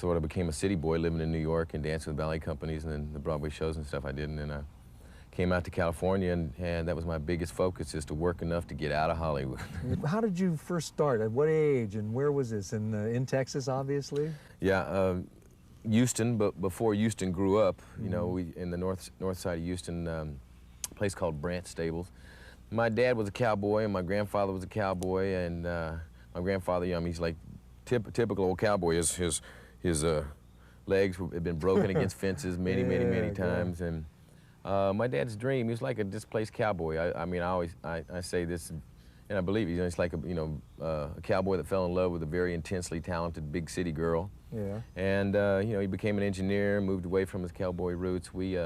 sort of became a city boy living in New York and dancing with ballet companies and then the Broadway shows and stuff I did. And then I came out to California, and that was my biggest focus, is to work enough to get out of Hollywood. How did you first start? At what age, and where was this? In Texas, obviously? Yeah, Houston, but before Houston grew up, you know, we in the north side of Houston, a place called Brant Stables. My dad was a cowboy, and my grandfather was a cowboy, and my grandfather, you know, he's like typical old cowboy. His legs had been broken against fences many times, and my dad's dream, he was like a displaced cowboy. I mean, I say this, and I believe it. You know, it's like a cowboy that fell in love with a very intensely talented big city girl. Yeah. And you know, he became an engineer, moved away from his cowboy roots. We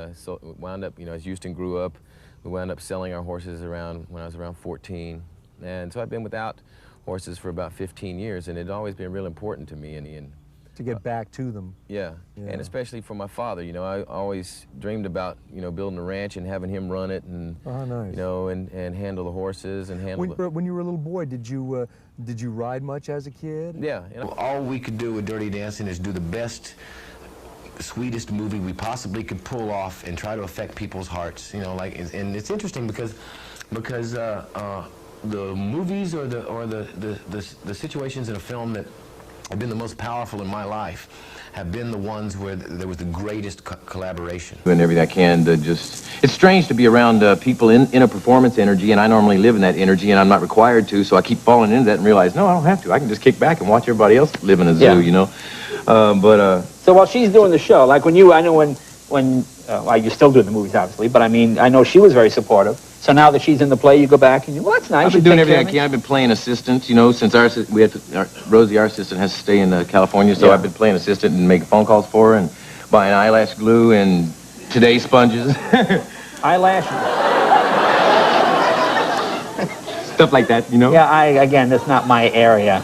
wound up, you know, as Houston grew up, we wound up selling our horses around when I was around 14, and so I've been without horses for about 15 years, and it had always been real important to me. And to get back to them. Yeah, and especially for my father. You know, I always dreamed about, you know, building a ranch and having him run it, and nice. you know, and handle the horses and handle. When you were a little boy, did you ride much as a kid? Yeah. All we could do with Dirty Dancing is do the best, sweetest movie we possibly could pull off and try to affect people's hearts. You know, like, and it's interesting because the movies or the situations in a film that have been the most powerful in my life have been the ones where there was the greatest collaboration. And everything I can to just, it's strange to be around people in a performance energy, and I normally live in that energy and I'm not required to, so I keep falling into that and realize, no, I don't have to. I can just kick back and watch everybody else live in a zoo, you know. So while she's doing the show, like when you, I know when well, you're still doing the movies, obviously, but I mean, I know she was very supportive. So now that she's in the play, you go back and you, well, that's nice. I've been doing everything I can. I've been playing assistant, you know, since Rosie, our assistant, has to stay in California, so I've been playing assistant and making phone calls for her and buying eyelash glue and today's sponges. Eyelashes. Stuff like that, you know? Yeah, again, that's not my area.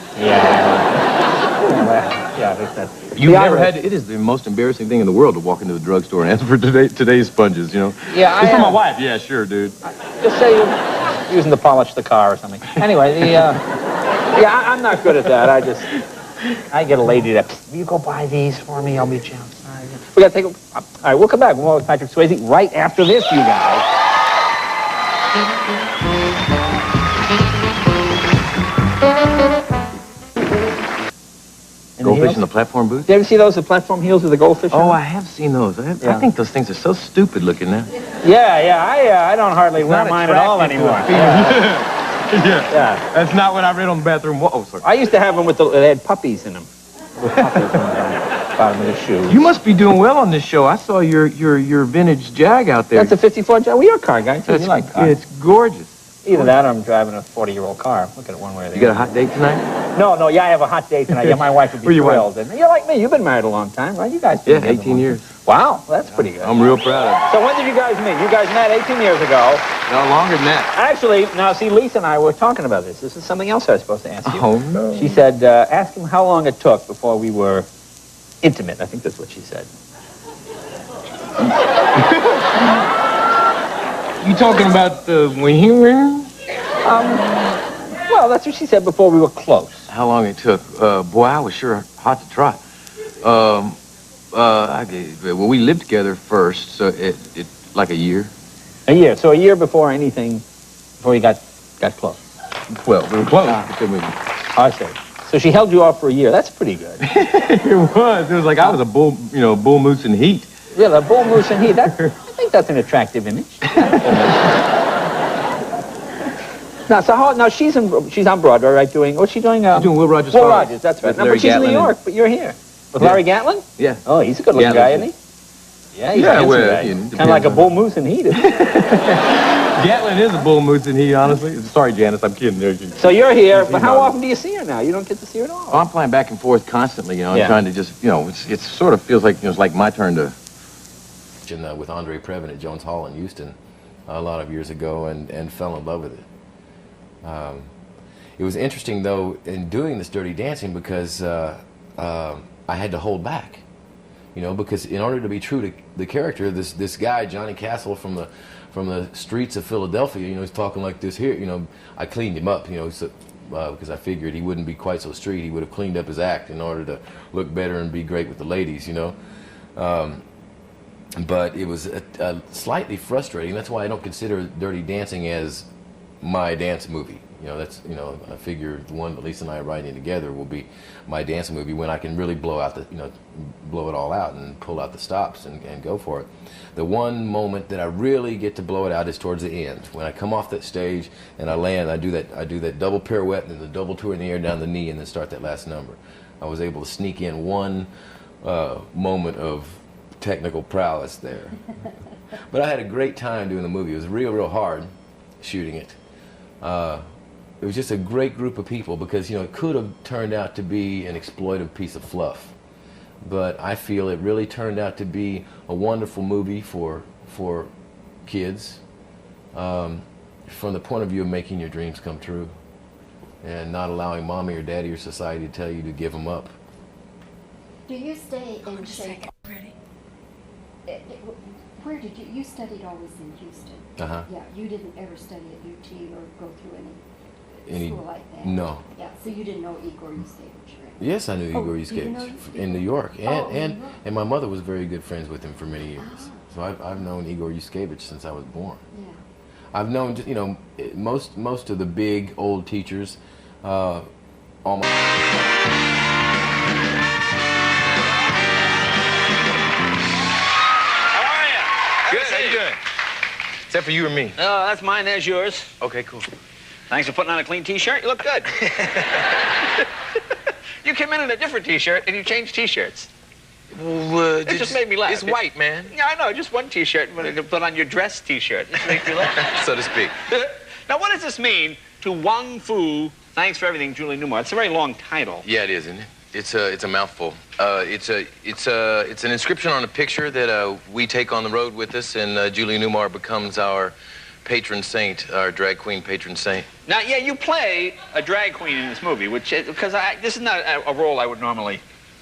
You've never had, it is the most embarrassing thing in the world to walk into the drugstore and ask for today's sponges, you know? Yeah, it's for my wife. Yeah, sure, dude. Just say you're using to polish the car or something. Anyway, yeah, I'm not good at that. I get a lady that, you go buy these for me, I'll meet you outside. We gotta take a, all right, we'll come back. We'll with Patrick Swayze right after this, you guys. Goldfish in the platform booth? Did you ever see those, the platform heels with the goldfish? Oh, I have seen those. I think those things are so stupid looking now. Yeah, I don't hardly wear mine at all anymore. Yeah. That's not what I read on the bathroom wall. Oh, sorry. I used to have them they had puppies in them. With puppies on the bottom of the shoe. You must be doing well on this show. I saw your vintage Jag out there. That's a 54 Jag. Well, you're a car guy, too. You like cars. It's gorgeous. Either that or I'm driving a 40-year-old car. Look at it one way or the other. You got a hot date tonight? No, yeah, I have a hot date tonight. Yeah, my wife would be thrilled. And you're like me. You've been married a long time, right? You guys been 18 years. Wow, well, that's pretty good. I'm real proud of it. So when did you guys meet? You guys met 18 years ago. No, longer than that. Actually, now, see, Lisa and I were talking about this. This is something else I was supposed to ask you. Oh, no. She said, ask him how long it took before we were intimate. I think that's what she said. You talking about when you were? Well, that's what she said before we were close. How long it took? Boy, I was sure hot to try. Well, we lived together first, so it like a year. A year. So a year before anything, before you got close. Well, we were close. I see. So she held you off for a year. That's pretty good. It was like I was a bull moose in heat. Yeah, the bull moose in heat. I think that's an attractive image. Now she's on Broadway, right? What's she doing? She's doing Will Rogers. Will Rogers, that's right. Now, but she's in New York, but you're here with Larry Gatlin. Yeah. Oh, he's a good-looking guy, isn't he? Yeah, he's a handsome guy. Kind of like a bull moose in heat. Gatlin is a bull moose in heat, honestly. Sorry, Janice, I'm kidding. So you're here, but how often do you see her now? You don't get to see her at all. Oh, I'm flying back and forth constantly, you know, and trying to just, you know, it sort of feels like, you know, it's like my turn to. With Andre Previn at Jones Hall in Houston a lot of years ago, and fell in love with it. It was interesting, though, in doing this Dirty Dancing, because I had to hold back, you know, because in order to be true to the character, this guy Johnny Castle from the streets of Philadelphia, you know, he's talking like this here, you know, I cleaned him up, you know, so because I figured he wouldn't be quite so street. He would have cleaned up his act in order to look better and be great with the ladies, you know. But it was slightly frustrating. That's why I don't consider Dirty Dancing as my dance movie. You know, that's, you know, I figure the one that Lisa and I are writing together will be my dance movie when I can really blow out the, you know, blow it all out and pull out the stops and go for it. The one moment that I really get to blow it out is towards the end. When I come off that stage and I land, I do that double pirouette and then the double tour in the air down the knee and then start that last number. I was able to sneak in one moment of technical prowess there. But I had a great time doing the movie. It was real hard shooting it. It was just a great group of people because, you know, it could have turned out to be an exploitive piece of fluff. But I feel it really turned out to be a wonderful movie for kids from the point of view of making your dreams come true and not allowing mommy or daddy or society to tell you to give them up. Do you stay in shape? Where did you studied always in Houston? Uh-huh. Yeah, you didn't ever study at UT or go through any school like that? No. Yeah, so you didn't know Igor Yuskevich, right? Yes, I knew Igor Yuskevich in New York, and New York. And my mother was very good friends with him for many years. So I've known Igor Yuskevich since I was born. Yeah. I've known, you know, most of the big old teachers, almost. Good, how you doing? Except for you and me. Oh, that's mine, there's yours. Okay, cool. Thanks for putting on a clean T-shirt. You look good. You came in a different T-shirt, and you changed T-shirts. Well, It just made me laugh. It's white, man. Yeah, I know, just one T-shirt, but you put on your dress T-shirt. It makes me laugh. So to speak. Now, what does this mean to Wang Fu, thanks for everything, Julie Newmar? It's a very long title. Yeah, it is, isn't it? It's a mouthful. It's an inscription on a picture that we take on the road with us, and Julie Newmar becomes our patron saint, our drag queen patron saint. Now, yeah, you play a drag queen in this movie, which because this is not a role I would normally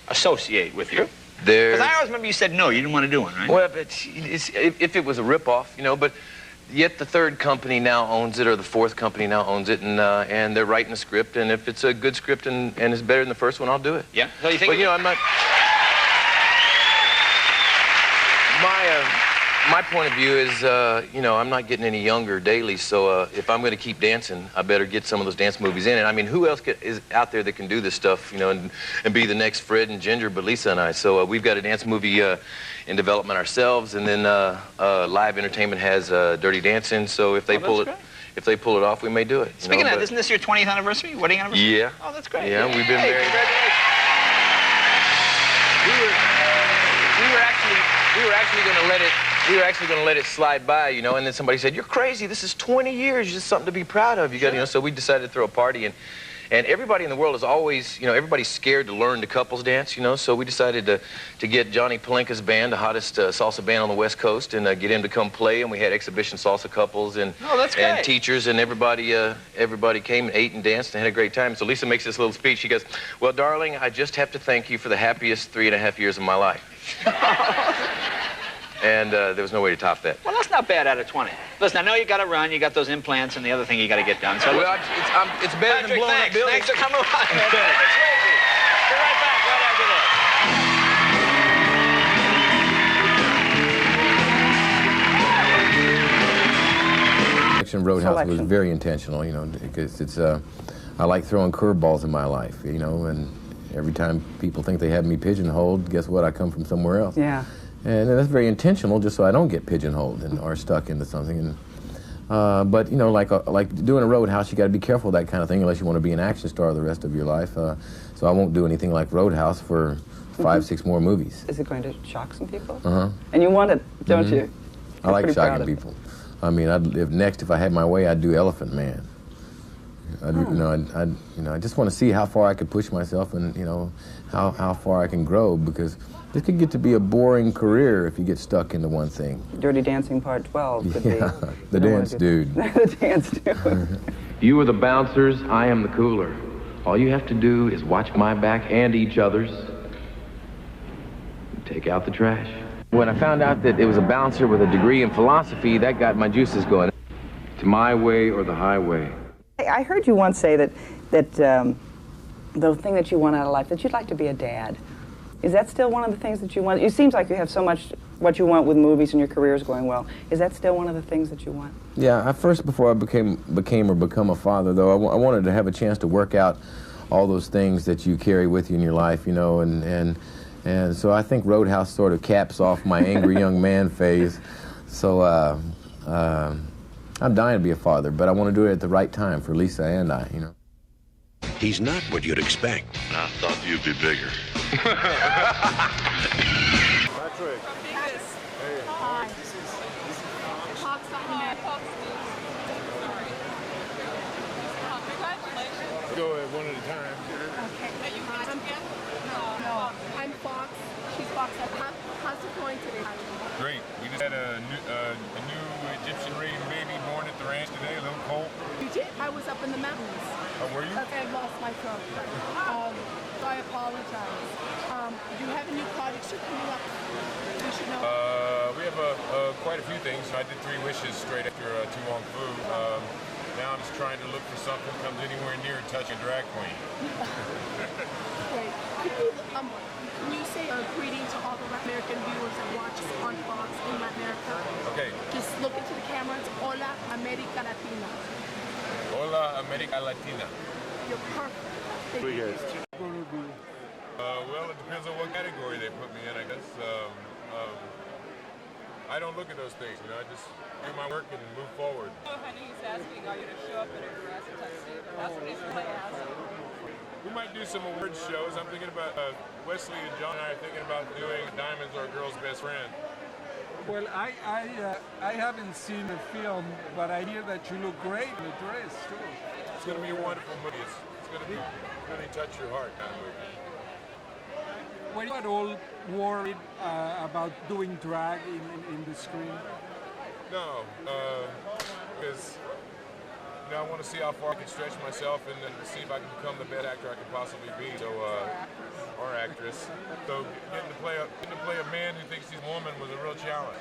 associate with you. Because I always remember you said no, you didn't want to do one, right? Well, if it was a ripoff, you know, but yet the third company now owns it, or the fourth company now owns it, and they're writing a script, and if it's a good script and it's better than the first one, I'll do it. Yeah. So you think? But you know, I'm not. My point of view is, you know, I'm not getting any younger daily, so if I'm going to keep dancing, I better get some of those dance movies in. And I mean, who else is out there that can do this stuff, you know, and be the next Fred and Ginger, but Lisa and I. So we've got a dance movie in development ourselves, and then Live Entertainment has Dirty Dancing. So if they pull it off, we may do it. Speaking of that, isn't this your 20th anniversary, wedding anniversary? Yeah. Oh, that's great. Yeah, we've been married. Congratulations. We were actually going to let it slide by, you know, and then somebody said, "You're crazy. This is 20 years. It's just something to be proud of." You got, you know, so we decided to throw a party, and everybody in the world is always, you know, everybody's scared to learn the couples dance, you know, so we decided to get Johnny Palenka's band, the hottest salsa band on the West Coast, and get him to come play, and we had exhibition salsa couples and teachers, and everybody came and ate and danced and had a great time. So Lisa makes this little speech. She goes, "Well, darling, I just have to thank you for the happiest 3.5 years of my life." And there was no way to top that. Well, that's not bad out of 20. Listen, I know you got to run. You got those implants and the other thing you got to get done. So well, it's better than blowing up buildings. Thanks for coming on. Be right back right after this. Roadhouse was very intentional, you know, because it's I like throwing curveballs in my life, you know, and every time people think they have me pigeonholed, guess what? I come from somewhere else. Yeah. And that's very intentional, just so I don't get pigeonholed or stuck into something. And but you know, like doing a Roadhouse, you got to be careful of that kind of thing, unless you want to be an action star the rest of your life. So I won't do anything like Roadhouse for 5, 6 more movies. Is it going to shock some people? Uh-huh. And you want it, don't you? You're I like pretty proud shocking of it. people. I mean, if I had my way, I'd do Elephant Man. You know, I just want to see how far I could push myself, and you know, how far I can grow, because this could get to be a boring career if you get stuck into one thing. Dirty Dancing Part 12 could Yeah, be. the dance dude. The dance dude. You are the bouncers, I am the cooler. All you have to do is watch my back and each other's. Take out the trash. When I found out that it was a bouncer with a degree in philosophy, that got my juices going. To my way or the highway. I heard you once say that the thing that you want out of life, that you'd like to be a dad. Is that still one of the things that you want? It seems like you have so much what you want with movies and your career is going well. Is that still one of the things that you want? Yeah, before I become a father, though, I wanted to have a chance to work out all those things that you carry with you in your life, you know, and so I think Roadhouse sort of caps off my angry young man phase. So I'm dying to be a father, but I want to do it at the right time for Lisa and I, you know. He's not what you'd expect. I thought you'd be bigger. Patrick. Hey. Hi. This is Fox on Fox News. Sorry. Congratulations. Go at one at a time. Okay. Are you friends again? No. I'm Fox. She's Fox. How's it going today? Great. We just had a new Egyptian raised baby born at the ranch today, a little colt. You did? I was up in the mountains. Oh, were you? Okay, I lost my throat. So I apologize. Do you have a new project coming up? We should know. We have quite a few things. I did 3 wishes straight after Tu Wong Fu. Now I'm just trying to look for something that comes anywhere near touching a drag queen. Great. Can you say a greeting to all the American viewers that watch us on Fox in Latin America? Okay. Just look into the camera. It's Hola America Latina. Hola America Latina. You're perfect. Well, it depends on what category they put me in, I guess. I don't look at those things, you know, I just do my work and move forward. Oh, honey, he's asking, are you to show up in a dress and tuxedo? That's what he's really asking. We might do some award shows. I'm thinking about, Wesley and John and I are thinking about doing Diamonds Are a Girl's Best Friend. Well, I haven't seen the film, but I hear that you look great in the dress, too. It's going to be a wonderful movie. It's going to be really touch your heart kind of movie. Were you at all worried about doing drag in the screen? No, because you know, I want to see how far I can stretch myself and then see if I can become the best actor I can possibly be. So, or actress. So, getting to play a man who thinks he's a woman was a real challenge.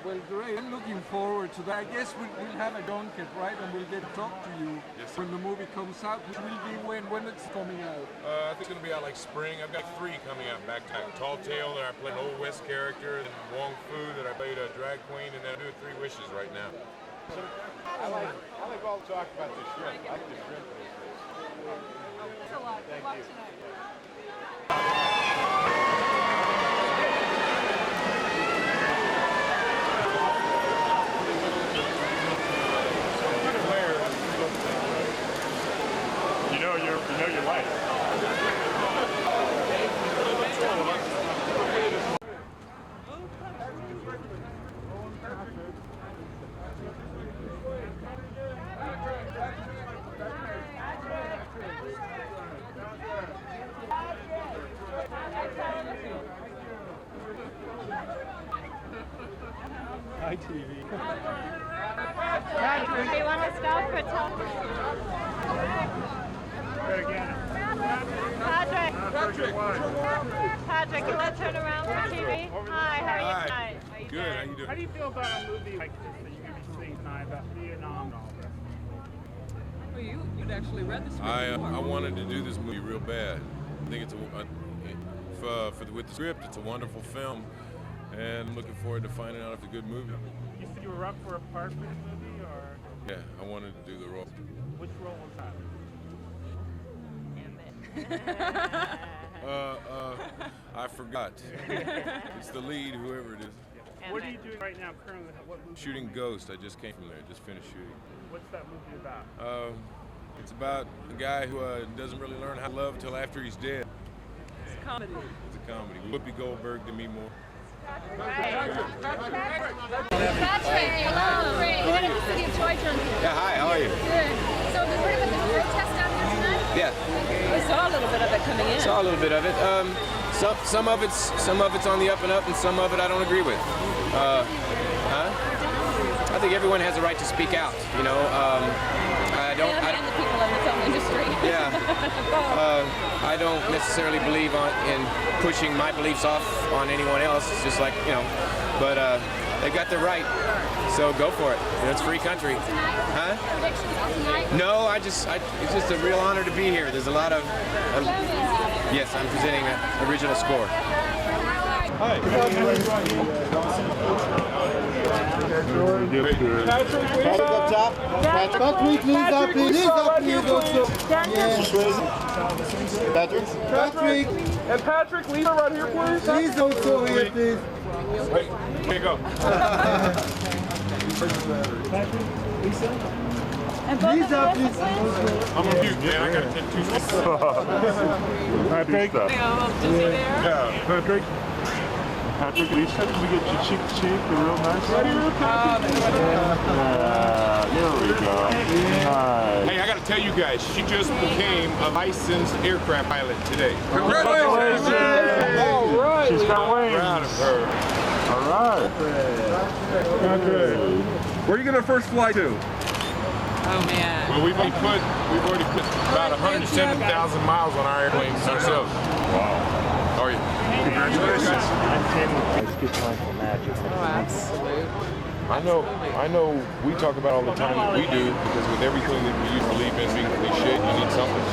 Well, great. I'm looking forward to that. I guess we'll have a junket, right? And we'll get to talk to you when the movie comes out, which will be when it's coming out. I think it's going to be out like spring. I've got 3 coming out back to back. Tall Tale, that I played an Old West character, and Wong Fu, that I played a drag queen, and then I'm doing 3 Wishes right now. I like all the talk about the shrimp. I like the shrimp. Thanks a lot. Good luck tonight. You know your life. Hi, TV. Do you want to stop for talk? Patrick, you want to turn around for TV? Hi, how are you tonight? Good, how you doing? How do you feel about a movie like this that you're going to be seeing tonight about Vietnam and all that? Well, you'd actually read the script. I wanted to do this movie real bad. I think it's with the script, it's a wonderful film, and I'm looking forward to finding out if it's a good movie. You said you were up for a part for this movie, or? Yeah, I wanted to do the role. Which role was that? I forgot. It's the lead, whoever it is. What are you doing right now currently? What movie? Shooting Ghost. I just came from there. Just finished shooting. What's that movie about? It's about a guy who doesn't really learn how to love until after he's dead. It's a comedy. It's a comedy. Whoopi Goldberg, Demi Moore. Patrick, hello. Great. You're in the city of Troy, John. Yeah, hi, how are you? Good. So you heard about the protest out there tonight? Yeah. We saw a little bit of it coming in. Saw a little bit of it. Some of it's on the up and up, and some of it I don't agree with. I think everyone has a right to speak out. You know, I don't. And the people in the film industry. Yeah. I don't necessarily believe in pushing my beliefs off on anyone else. It's just like, you know, but they've got the right, so go for it. You know, it's a free country. Huh? No, it's just a real honor to be here. There's a lot of, yes, I'm presenting an original score. Hi. Patrick up top. Patrick, please up, please up, please also. Patrick. And Patrick, Lisa, right here, please. Please also here, please. Wait, here you go. Patrick, Lisa. Lisa, please. I'm on mute, man. I gotta take 2 seconds. Patrick. Yeah, Patrick. Patrick, Lisa, can we get you cheek to cheek? You're real nice. Right here, Patrick. There we go. Nice. Hey, I gotta tell you guys, she just became a licensed aircraft pilot today. Congratulations! All right. She's got wings. Proud of her. All right. Okay. Where are you gonna first fly to? Oh man. Well, we've already put about 107,000 miles on our airplanes ourselves. Wow. How are you? Congratulations. I'm Tim with Ice Good Time for Magic. Oh, absolutely. I know we talk about all the time that we do, because with everything that we used to believe in being cliche, you need something.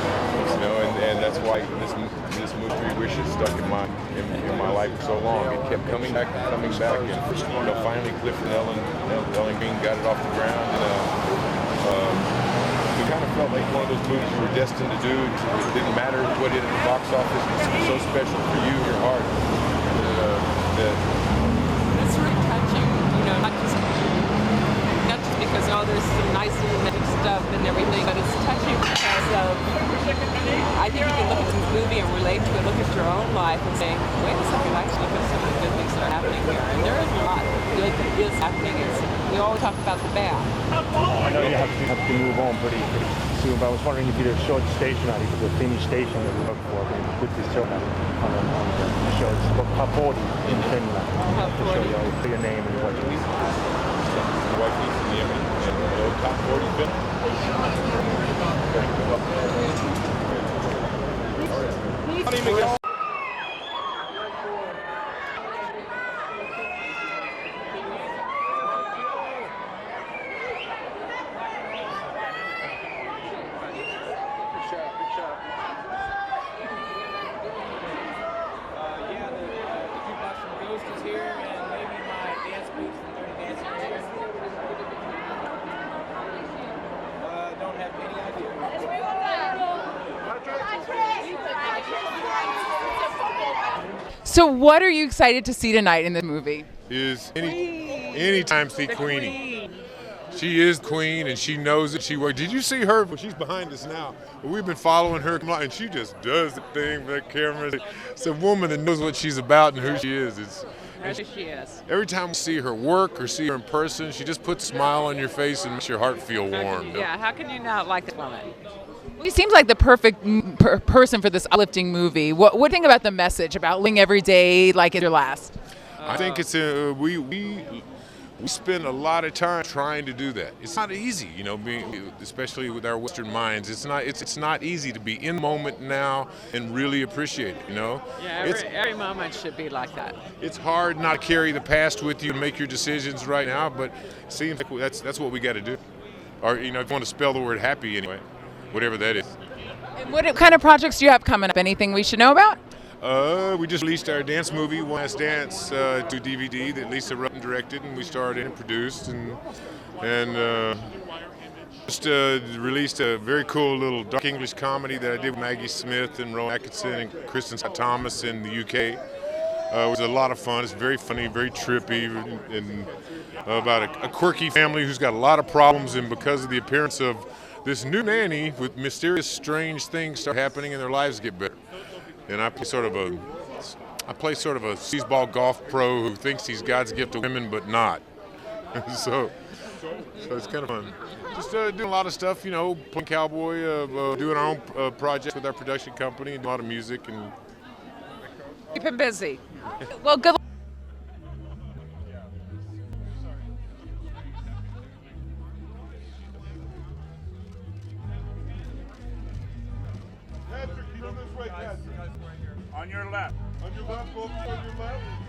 You know, and that's why this movie Three Wishes stuck in my life for so long. It kept coming back and coming back, and you know, finally Cliff and Ellen Green got it off the ground, and we kind of felt like one of those movies you were destined to do. It didn't matter what it did at the box office. It was so special for you, your heart. That's really touching, you know, not just because, oh, there's some nice cinematic stuff and everything, but it's touching because of, I think you can look at this movie and relate to it, look at your own life and say, wait a second, actually look at some of the good things that are happening here. And there is a lot of good that is happening. We always talk about the bad. I know you have to move on pretty soon, but I was wondering if you did a short station out for the Finnish station that we work for, and put this show on the show. It's called Top 40 in Finland. To show your name and what you do. Top 40 film. So what are you excited to see tonight in the movie? Is anytime see Queenie. She is queen, and she knows it. Did you see her? She's behind us now. We've been following her, and she just does the thing for the camera. It's a woman that knows what she's about and who she is. She is. Every time we see her work or see her in person, she just puts a smile on your face and makes your heart feel warm. Yeah, how can you not like this woman? He seems like the perfect person for this uplifting movie. What do you think about the message about living every day like it's your last? I think it's we spend a lot of time trying to do that. It's not easy, you know, especially with our Western minds. It's not easy to be in the moment now and really appreciate it, you know. Yeah, every moment should be like that. It's hard not to carry the past with you and make your decisions right now, but it seems like that's what we got to do. Or, you know, if you want to spell the word happy anyway, whatever that is. And what kind of projects do you have coming up? Anything we should know about? We just released our dance movie, One Last Dance, to DVD that Lisa wrote and directed, and we starred in and produced, and just released a very cool little dark English comedy that I did with Maggie Smith and Rowan Atkinson and Kristen Scott Thomas in the UK. It was a lot of fun. It's very funny, very trippy, and about a quirky family who's got a lot of problems, and because of the appearance of this new nanny, with mysterious, strange things start happening and their lives get better. And I play sort of a sleazeball golf pro who thinks he's God's gift to women, but not. so it's kind of fun. Just doing a lot of stuff, you know, playing cowboy, doing our own projects with our production company, and a lot of music. And Keep him busy. Well, good luck. On your left. On your left, both on your left.